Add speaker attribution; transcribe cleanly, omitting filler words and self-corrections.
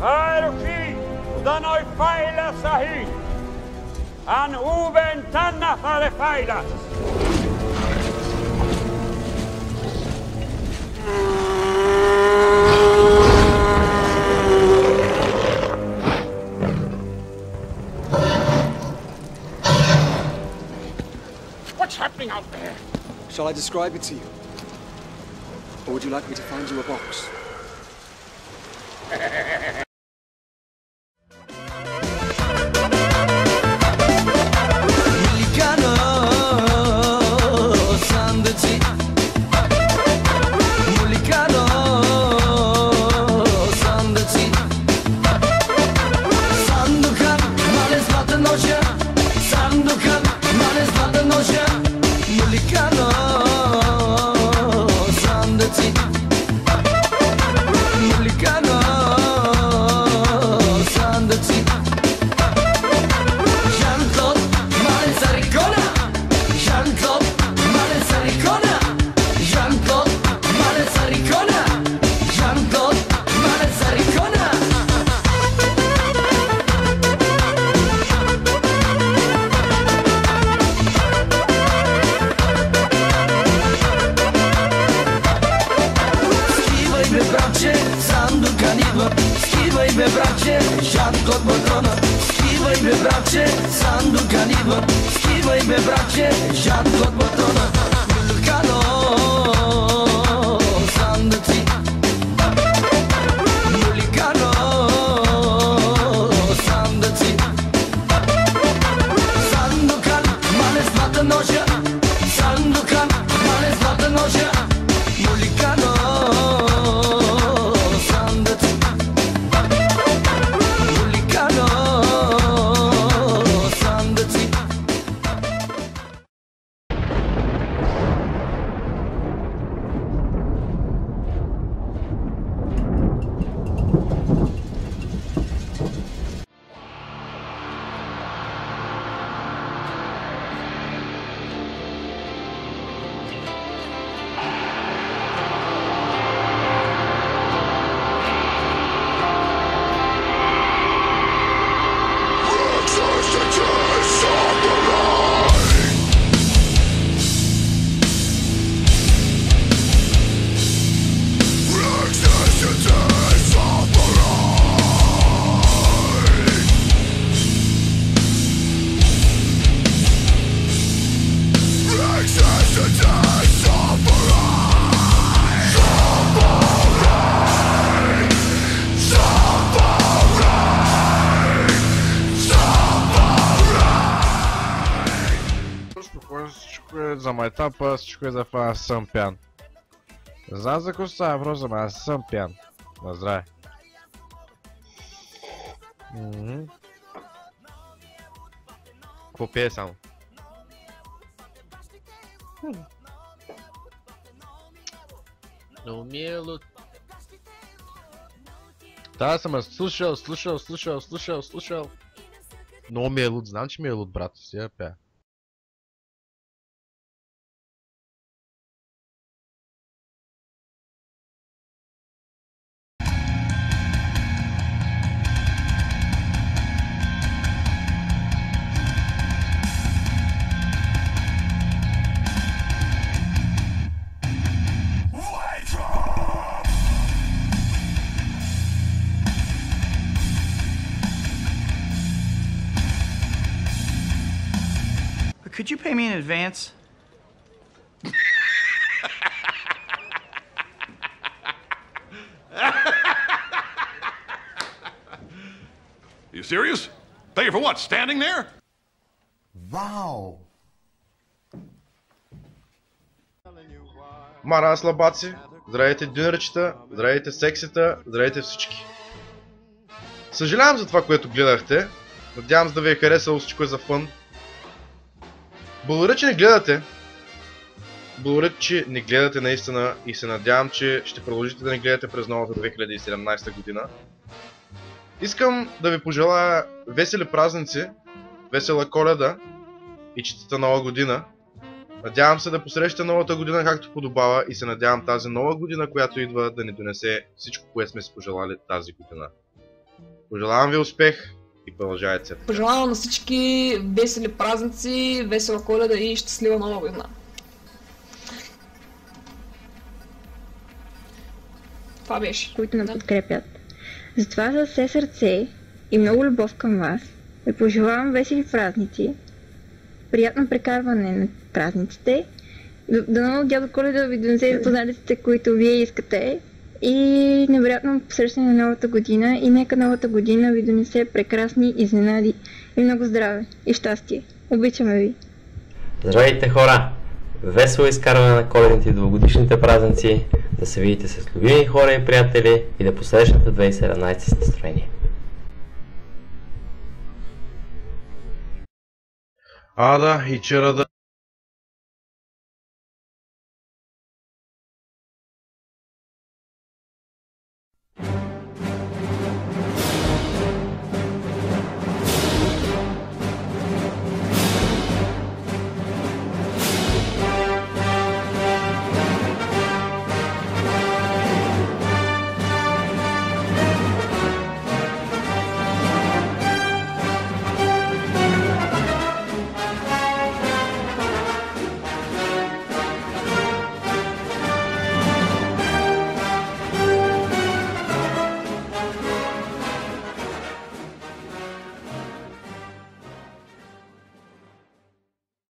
Speaker 1: Här utan oj fejla sahin. Han oväntanna fare fejlas.
Speaker 2: What's happening out there?
Speaker 3: Shall I describe it to you? Or would you like me to find you a box?
Speaker 4: За майтапа, всичко е за това, аз съм пян. Знам за какво става въпрос, ама аз съм пян. На здраве. Какво пие само?
Speaker 5: Но ми е луд.
Speaker 4: Да, съм слушал. Но ми е луд, знам, че ми е луд, брат. Сега пя.
Speaker 6: Could you pay me in advance?
Speaker 2: You serious? Pay you for what? Standing there?
Speaker 7: Wow.
Speaker 4: Мара слабаци, здравейте дюнерчета, здравейте сексита, здравейте всички. Съжалявам за това, което гледахте. Надявам се да ви е харесало, всичко е за фън. Благодаря, че не гледате. Благодаря, че не гледате наистина и се надявам, че ще продължите да не гледате през новата 2017 година. Искам да ви пожелая весели празници, весела Коледа и честита нова година. Надявам се да посрещате новата година както подобава и се надявам тази нова година, която идва, да ни донесе всичко, което сме си пожелали тази година. Пожелавам ви успех и продължавайте се.
Speaker 8: Пожелавам на всички весели празници, весела Коледа и щастлива нова година. Това беше.
Speaker 9: Които ме подкрепят. Затова със все сърце и много любов към вас ви пожелавам весели празници, приятно прекарване на празниците, дано дядо Коледа ви донесе подаръците, които вие искате и невероятно посрещане на новата година и нека новата година ви донесе прекрасни изненади и много здраве и щастие. Обичаме ви!
Speaker 10: Здравейте хора! Весело изкарване на коледните и новогодишните празници, да се видите с любими хора и приятели и да посрещнете 2017 с настроение.
Speaker 4: Да, и вчера да